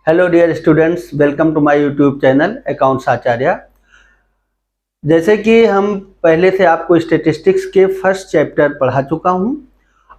Hello dear students, welcome to my YouTube channel accounts Acharya. जैसे कि हम पहले से आपको स्टैटिस्टिक्स के फर्स्ट चैप्टर पढ़ा चुका हूं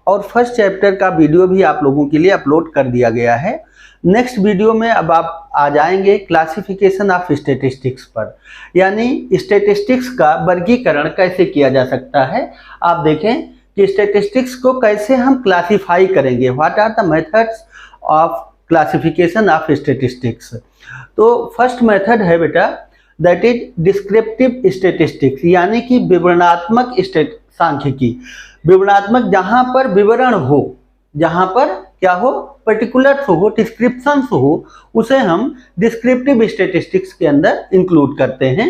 और फर्स्ट चैप्टर का वीडियो भी आप लोगों के लिए अपलोड कर दिया गया है। नेक्स्ट वीडियो में अब आप आ जाएंगे क्लासिफिकेशन ऑफ स्टैटिस्टिक्स पर, यानी स्टैटिस्टिक्स का वर्गीकरण कैसे किया जा सकता है। आप देखें कि स्टैटिस्टिक्स को कैसे हम क्लासिफाई करेंगे, what are the methods of classification of statistics. तो फर्स्ट मेथड है बेटा, दैट इज डिस्क्रिप्टिव स्टैटिस्टिक्स, यानी कि विवरणात्मक सांख्यिकी। विवरणात्मक जहां पर विवरण हो, जहां पर क्या हो, पर्टिकुलर्स हो, डिस्क्रिप्शंस हो, उसे हम डिस्क्रिप्टिव स्टैटिस्टिक्स के अंदर इंक्लूड करते हैं।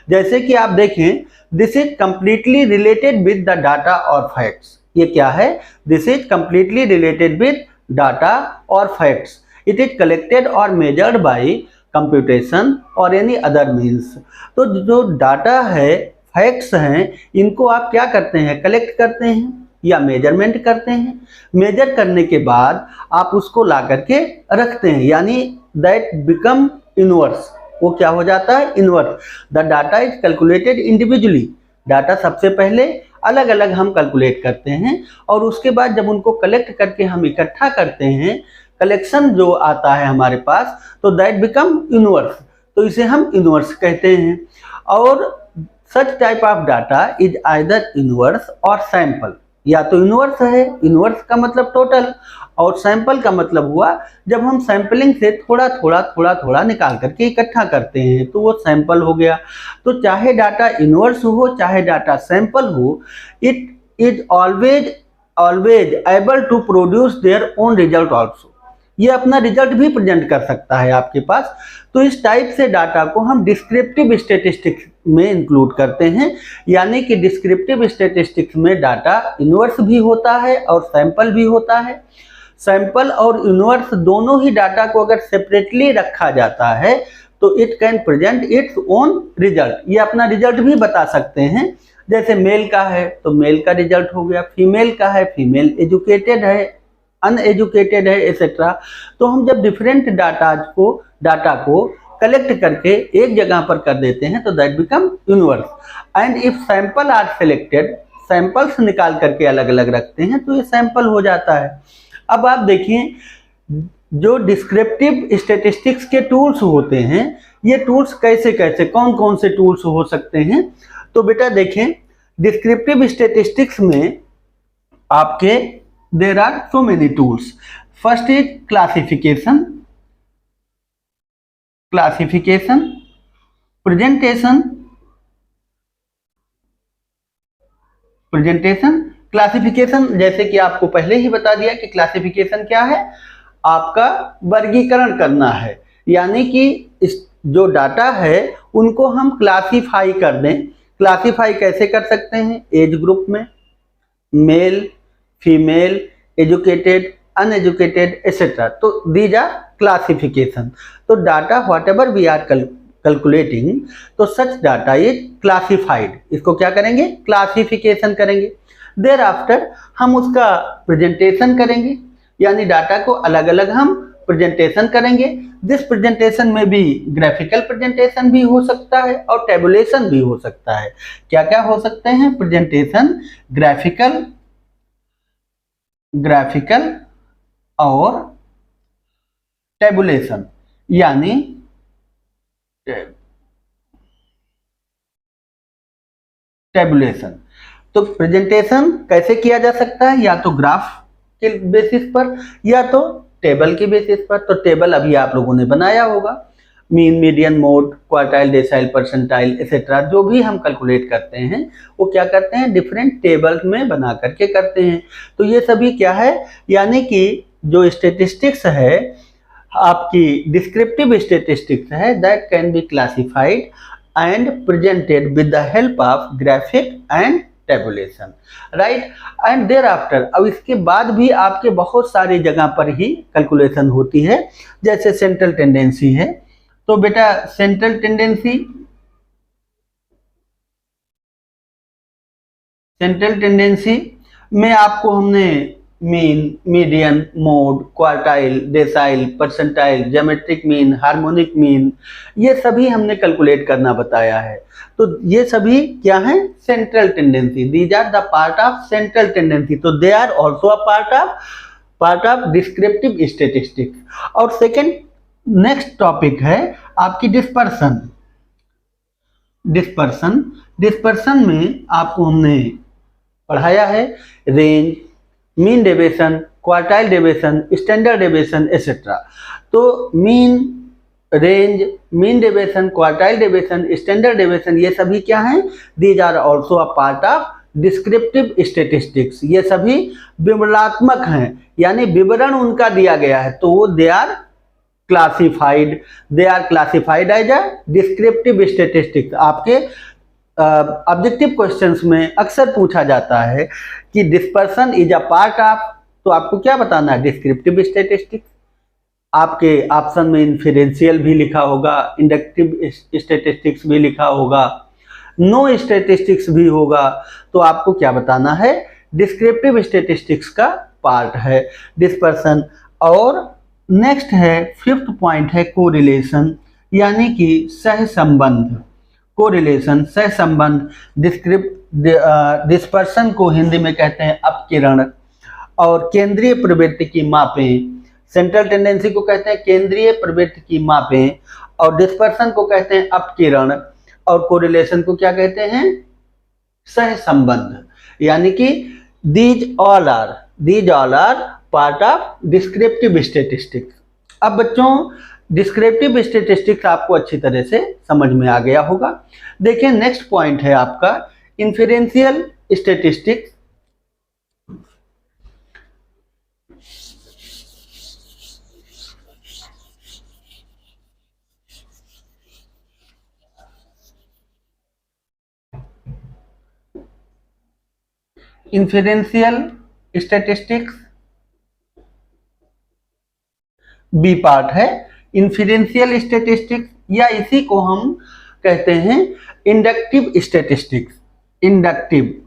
जैसे कि आप देखें, this is completely related with the data और फैक्ट्स। ये क्या है? This is completely related with data और फैक्ट्स। इट इज कलेक्टेड और मेजर्ड बाय कंप्यूटेशन और एनी अदर मीन्स। तो जो डाटा है, फैक्ट्स हैं, इनको आप क्या करते हैं? कलेक्ट करते हैं या मेजरमेंट करते हैं। मेजर करने के बाद आप उसको ला करके रखते हैं, यानी दैट बिकम इनवर्स। वो क्या हो जाता है? Inverse. The data is calculated individually. Data सबसे पहले अलग अलग हम कैलकुलेट करते हैं और उसके बाद जब उनको कलेक्ट करके हम इकट्ठा करते हैं, कलेक्शन जो आता है हमारे पास, तो दैट बिकम इनवर्स। तो इसे हम इनवर्स कहते हैं। और such type of data is either inverse और सैंपल। या तो इनवर्स है, इनवर्स का मतलब टोटल, और सैंपल का मतलब हुआ जब हम सैंपलिंग से थोड़ा थोड़ा निकाल करके इकट्ठा करते हैं, तो वो सैंपल हो गया। तो चाहे डाटा इनवर्स हो, चाहे डाटा सैंपल हो, it is always able to produce their own result also. ये अपना रिजल्ट भी प्रेजेंट कर सकता है आपके पास। तो इस टाइप से डाटा को हम डिस्क्रिप्टिव स्टैटिस्टिक्स में इंक्लूड करते हैं, यानी कि डिस्क्रिप्टिव स्टैटिस्टिक्स में डाटा इनवर्स भी होता है और सैंपल भी होता है। सैंपल और इनवर्स दोनों ही डाटा को अगर सेपरेटली रखा जाता है तो it can present its own result. ये अपना रिजल्ट भी बता सकते हैं। जैसे मेल का है तो मेल का रिजल्ट हो गया, फीमेल का है, फीमेल एजुकेटेड है, अनएजुकेटेड है, एक्सेट्रा। तो हम जब डिफरेंट डाटा को कलेक्ट करके एक जगह पर कर देते हैं तो that become universe. And if sample are selected, samples निकाल करके अलग अलग रखते हैं तो ये सैंपल हो जाता है। अब आप देखिए, जो डिस्क्रिप्टिव स्टैटिस्टिक्स के टूल्स होते हैं, ये टूल्स कैसे कैसे, कौन कौन से टूल्स हो सकते हैं। तो बेटा देखें, डिस्क्रिप्टिव स्टैटिस्टिक्स में आपके there are so many tools. First is classification, presentation, classification. जैसे कि आपको पहले ही बता दिया कि क्लासिफिकेशन क्या है, आपका वर्गीकरण करना है, यानी कि इस जो डाटा है उनको हम क्लासिफाई कर दें। क्लासिफाई कैसे कर सकते हैं? एज ग्रुप में, male, female, educated, uneducated, etcetera. तो दीज आर क्लासिफिकेशन। तो data whatever we are calculating, तो सच डाटा इज क्लासिफाइड। इसको क्या करेंगे? क्लासिफिकेशन करेंगे। देयर आफ्टर हम उसका प्रेजेंटेशन करेंगे, यानी डाटा को अलग अलग हम प्रेजेंटेशन करेंगे। दिस प्रेजेंटेशन में भी ग्राफिकल प्रेजेंटेशन भी हो सकता है और टेबुलेशन भी हो सकता है। क्या क्या हो सकते हैं? प्रेजेंटेशन, ग्राफिकल और टेबुलेशन। यानी टेबुलेशन, तो प्रेजेंटेशन कैसे किया जा सकता है? या तो ग्राफ के बेसिस पर या तो टेबल के बेसिस पर। तो टेबल अभी आप लोगों ने बनाया होगा, mean, median, mode, quartile, decyl, percentile, etcetera. जो भी हम कैलकुलेट करते हैं वो क्या करते हैं? डिफरेंट टेबल में बना करके करते हैं। तो ये सभी क्या है? यानी कि जो स्टैटिस्टिक्स है, आपकी डिस्क्रिप्टिव स्टैटिस्टिक्स है, that can be classified and presented with the help of graphic and tabulation, right. And thereafter, अब इसके बाद भी आपके बहुत सारी जगह पर ही कैलकुलेशन होती है। जैसे सेंट्रल टेंडेंसी है, तो बेटा सेंट्रल टेंडेंसी में आपको हमने mean, median, mode, quartile, decyl, percentile, geometric mean, harmonic mean, ये सभी हमने कैलकुलेट करना बताया है। तो ये सभी क्या है? Central tendency. These are the part of central tendency. तो they are also a part of descriptive statistics. और सेकेंड नेक्स्ट टॉपिक है आपकी डिस्पर्सन। डिस्पर्सन में आपको हमने पढ़ाया है range, mean deviation, quartile deviation, standard deviation etcetera. तो mean, range, mean deviation, quartile deviation, standard deviation, ये सभी क्या हैं? These are also a part of descriptive statistics. ये सभी विवरणात्मक हैं, यानी विवरण उनका दिया गया है, तो वो they are classified as a descriptive statistics. आपके ऑब्जेक्टिव क्वेश्चंस में अक्सर पूछा जाता है कि dispersion is a part of, तो आपको क्या बताना है? Descriptive statistics. आपके ऑप्शन में इन्फेरेंशियल भी लिखा होगा, इंडक्टिव स्टैटिस्टिक्स भी लिखा होगा, नो स्टैटिस्टिक्स भी होगा, तो आपको क्या बताना है? डिस्क्रिप्टिव स्टैटिस्टिक्स का पार्ट है डिस्पर्सन। और नेक्स्ट है फिफ्थ पॉइंट है कोरिलेशन, यानी कि सहसंबंध। कोरिलेशन, सहसंबंध। डिस्पर्सन को हिंदी में कहते हैं अपकिरण। और केंद्रीय प्रवृत्ति की मापें, सेंट्रल टेंडेंसी को कहते हैं केंद्रीय प्रवृत्ति की मापें, और डिस्पर्सन को कहते हैं अपकिरण, और कोरिलेशन को क्या कहते हैं? सहसंबंध। यानी कि these all are part of descriptive statistics. अब बच्चों डिस्क्रिप्टिव स्टैटिस्टिक्स आपको अच्छी तरह से समझ में आ गया होगा। देखिए नेक्स्ट पॉइंट है आपका इन्फेरेंशियल स्टैटिस्टिक्स। इन्फेरेंशियल स्टैटिस्टिक्स बी पार्ट है। इन्फेरेंशियल स्टैटिस्टिक्स, या इसी को हम कहते हैं इंडक्टिव स्टैटिस्टिक्स। इंडक्टिव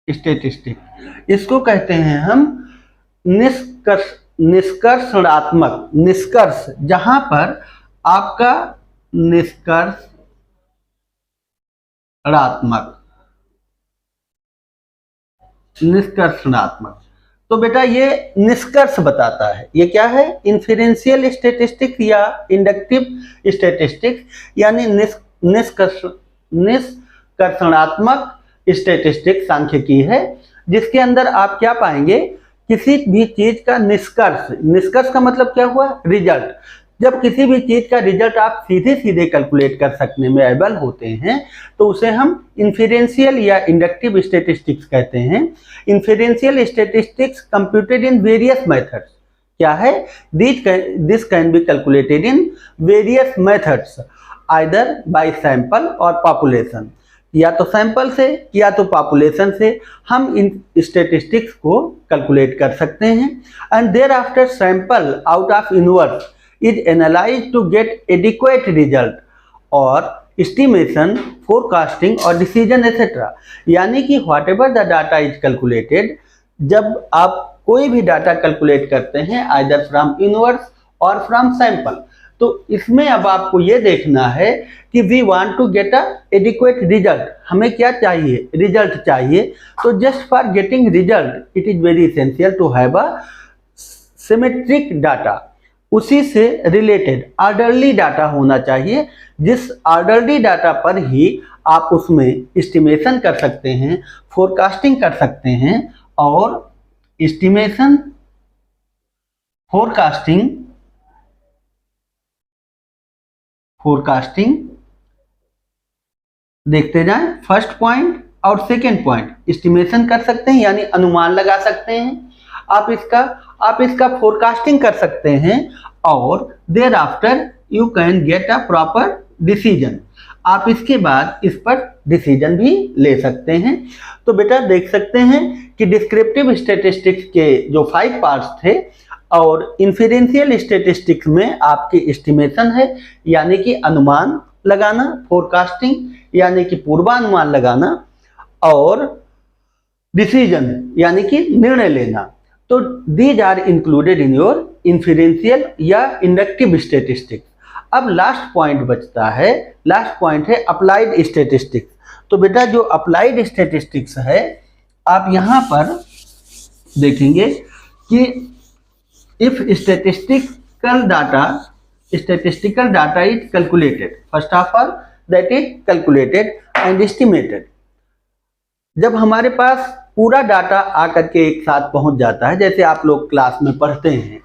स्टैटिस्टिक्स इसको कहते हैं हम निष्कर्षणात्मक। निष्कर्ष, जहां पर आपका निष्कर्षणात्मक। तो बेटा ये निष्कर्ष बताता है। ये क्या है? इन्फेरेंशियल स्टैटिस्टिक्स या इंडक्टिव स्टैटिस्टिक्स, यानी निष्कर्षणात्मक स्टैटिस्टिक्स सांख्यिकी है, जिसके अंदर आप क्या पाएंगे? किसी भी चीज का निष्कर्ष का मतलब क्या हुआ? रिजल्ट। जब किसी भी चीज का रिजल्ट आप सीधे कैलकुलेट कर सकने में एबल होते हैं, तो उसे हम इन्फेरेंशियल या इंडक्टिव स्टैटिस्टिक्स कहते हैं। Inferential statistics computed in various methods. क्या है? This can be calculated in various methods, either by sample or population. या तो सैंपल से या तो पॉपुलेशन से हम इन स्टैटिस्टिक्स को कैलकुलेट कर सकते हैं। And thereafter sample out of universe is analyzed to get adequate result or estimation, forecasting or decision etc. यानी कि whatever the data is calculated, जब आप कोई भी डाटा कैलकुलेट करते हैं either from inverse or from sample, तो इसमें अब आपको ये देखना है कि we want to get a adequate result। हमें क्या चाहिए? रिजल्ट चाहिए। तो just for getting result it is very essential to have a symmetric data। उसी से रिलेटेड ऑर्डरली डाटा होना चाहिए, जिस ऑर्डरली डाटा पर ही आप उसमें एस्टिमेशन कर सकते हैं, फोरकास्टिंग कर सकते हैं। और एस्टिमेशन, फोरकास्टिंग देखते जाएं। फर्स्ट पॉइंट और सेकेंड पॉइंट, एस्टिमेशन कर सकते हैं यानी अनुमान लगा सकते हैं। आप इसका फोरकास्टिंग कर सकते हैं, और thereafter you can get a proper decision. आप इसके बाद इस पर डिसीजन भी ले सकते हैं। तो बेटा देख सकते हैं कि डिस्क्रिप्टिव स्टैटिस्टिक्स के जो 5 पार्ट्स थे, और इन्फेरेंशियल स्टैटिस्टिक्स में आपकी एस्टिमेशन है, यानी कि अनुमान लगाना, फोरकास्टिंग, यानी कि पूर्वानुमान लगाना, और डिसीजन यानी कि निर्णय लेना। तो these are included in your inferential या इंडक्टिव स्टैटिस्टिक्स। अब लास्ट पॉइंट बचता है, लास्ट पॉइंट है अप्लाइड स्टैटिस्टिक्स। तो बेटा जो अप्लाइड स्टैटिस्टिक्स है, आप यहाँ पर देखेंगे कि if statistical data is calculated, first of all that is calculated and estimated. जब हमारे पास पूरा डाटा आकर के एक साथ पहुंच जाता है, जैसे आप लोग क्लास में पढ़ते हैं,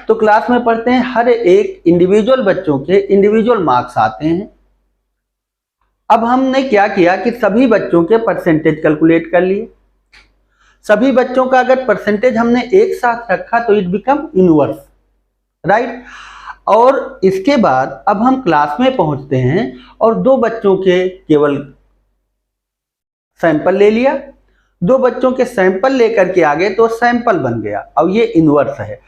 तो क्लास में पढ़ते हैं हर एक इंडिविजुअल बच्चों के इंडिविजुअल मार्क्स आते हैं। अब हमने क्या किया कि सभी बच्चों के परसेंटेज कैलकुलेट कर लिए। सभी बच्चों का अगर परसेंटेज हमने एक साथ रखा तो इट बिकम इनवर्स, राइट। और इसके बाद अब हम क्लास में पहुंचते हैं और दो बच्चों के केवल सैंपल ले लिया, दो बच्चों के सैंपल लेकर के आगे तो सैंपल बन गया, अब ये इनवर्स है।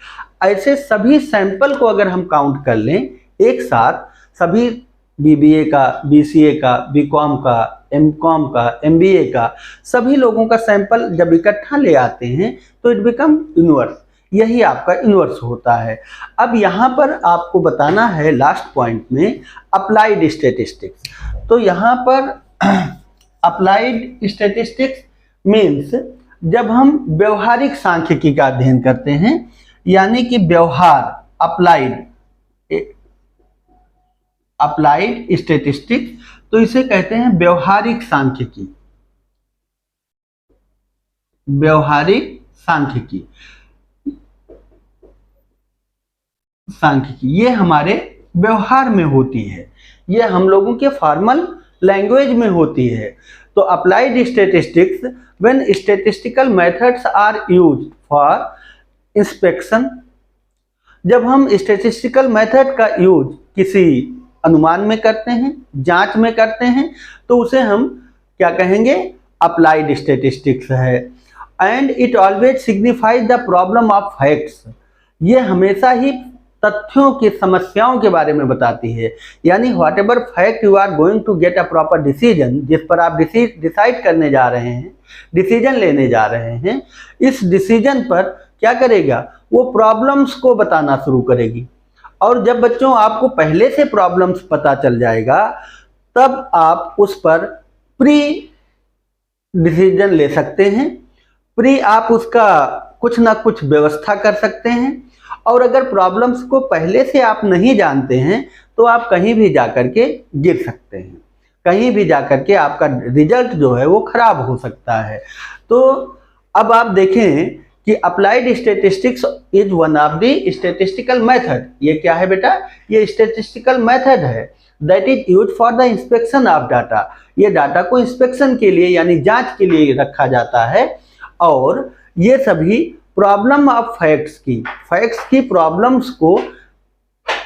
ऐसे सभी सैंपल को अगर हम काउंट कर लें एक साथ, सभी बीबीए का, बीसीए का, बीकॉम का, एमकॉम का, एमबीए का, सभी लोगों का सैंपल जब इकट्ठा ले आते हैं तो इट बिकम इनवर्स। यही आपका इनवर्स होता है। अब यहाँ पर आपको बताना है लास्ट पॉइंट में अप्लाइड स्टैटिस्टिक्स। तो यहाँ पर अप्लाइड स्टैटिस्टिक्स मीन्स जब हम व्यवहारिक सांख्यिकी का अध्ययन करते हैं, यानी कि व्यवहार, अप्लाइड स्टैटिस्टिक्स, तो इसे कहते हैं व्यवहारिक सांख्यिकी। व्यवहारिक सांख्यिकी ये हमारे व्यवहार में होती है, ये हम लोगों के फॉर्मल लैंग्वेज में होती है। तो applied statistics when statistical methods are used for inspection. जब हम स्टैटिस्टिकल मेथड का यूज किसी अनुमान में करते हैं, जांच में करते हैं, तो उसे हम क्या कहेंगे, अप्लाइड स्टैटिस्टिक्स है। And it always signifies the problem of facts. ये हमेशा ही तथ्यों की समस्याओं के बारे में बताती है, यानी whatever fact you are going to get a proper decision, जिस पर आप डिसाइड करने जा रहे हैं, डिसीजन लेने जा रहे हैं, इस डिसीजन पर क्या करेगा, वो प्रॉब्लम्स को बताना शुरू करेगी। और जब बच्चों आपको पहले से प्रॉब्लम्स पता चल जाएगा, तब आप उस पर प्री डिसीजन ले सकते हैं, प्री आप उसका कुछ ना कुछ व्यवस्था कर सकते हैं। और अगर प्रॉब्लम्स को पहले से आप नहीं जानते हैं तो आप कहीं भी जाकर के गिर सकते हैं, कहीं भी जाकर के आपका रिजल्ट जो है वो खराब हो सकता है। तो अब आप देखें कि applied statistics is one of the statistical method. ये क्या है बेटा, ये स्टैटिस्टिकल मेथड है that is used for the inspection of data. ये डाटा को इंस्पेक्शन के लिए यानी जांच के लिए रखा जाता है। और ये सभी प्रॉब्लम ऑफ फैक्ट्स की प्रॉब्लम्स को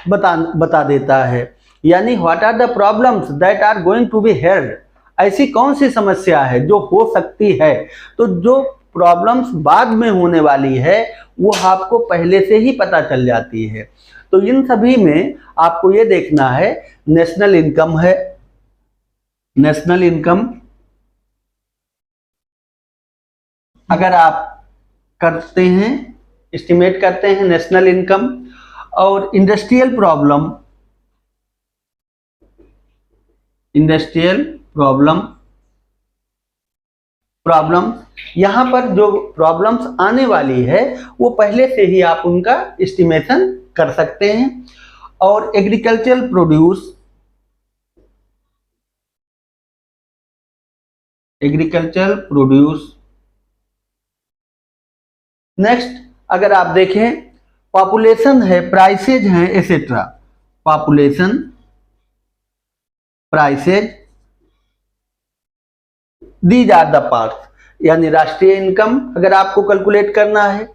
बता देता है, यानी what are the problems that are going to be held. ऐसी कौन सी समस्या है जो हो सकती है। तो जो प्रॉब्लम्स बाद में होने वाली है वो आपको पहले से ही पता चल जाती है। तो इन सभी में आपको ये देखना है, नेशनल इनकम है, नेशनल इनकम अगर आप करते हैं, एस्टिमेट करते हैं नेशनल इनकम, और इंडस्ट्रियल प्रॉब्लम यहाँ पर जो प्रॉब्लम्स आने वाली है वो पहले से ही आप उनका एस्टिमेशन कर सकते हैं। और एग्रीकल्चरल प्रोड्यूस नेक्स्ट अगर आप देखें पॉपुलेशन है, प्राइसेज हैं, etcetera. Population, prices, these are the parts. यानी राष्ट्रीय इनकम अगर आपको कैलकुलेट करना है,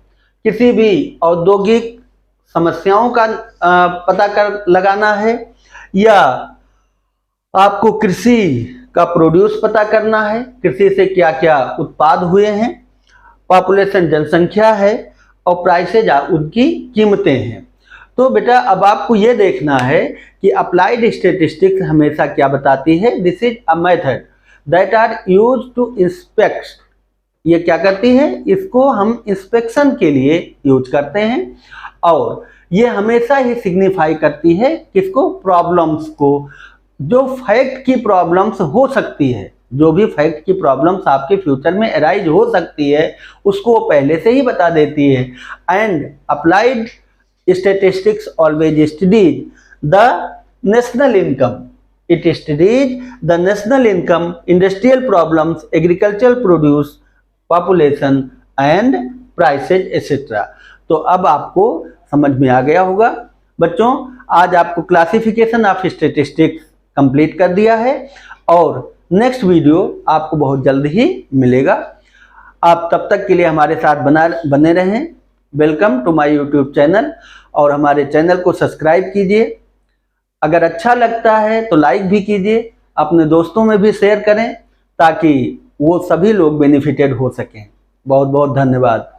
किसी भी औद्योगिक समस्याओं का पता कर लगाना है, या आपको कृषि का प्रोड्यूस पता करना है, कृषि से क्या क्या उत्पाद हुए हैं। पॉपुलेशन जनसंख्या है और प्राइसेज उनकी कीमतें हैं। तो बेटा अब आपको ये देखना है कि अप्लाइड स्टैटिस्टिक्स हमेशा क्या बताती है, this is a method that are use to inspect, ये क्या करती है, इसको हम इंस्पेक्शन के लिए यूज करते हैं, और ये हमेशा ही सिग्निफाई करती है किसको, प्रॉब्लम्स को, जो फैक्ट की प्रॉब्लम्स हो सकती है, जो भी फैक्ट की प्रॉब्लम्स आपके फ्यूचर में अराइज हो सकती है उसको वो पहले से ही बता देती है। And applied statistics always studies the national income, it studies the national income, industrial problems, agricultural produce, population and prices etcetera. तो अब आपको समझ में आ गया होगा बच्चों, आज आपको क्लासिफिकेशन ऑफ स्टैटिस्टिक्स कंप्लीट कर दिया है, और नेक्स्ट वीडियो आपको बहुत जल्द ही मिलेगा। आप तब तक के लिए हमारे साथ बने रहें। Welcome to my YouTube channel, और हमारे चैनल को सब्सक्राइब कीजिए। अगर अच्छा लगता है तो लाइक भी कीजिए, अपने दोस्तों में भी शेयर करें ताकि वो सभी लोग बेनिफिटेड हो सकें। बहुत बहुत धन्यवाद।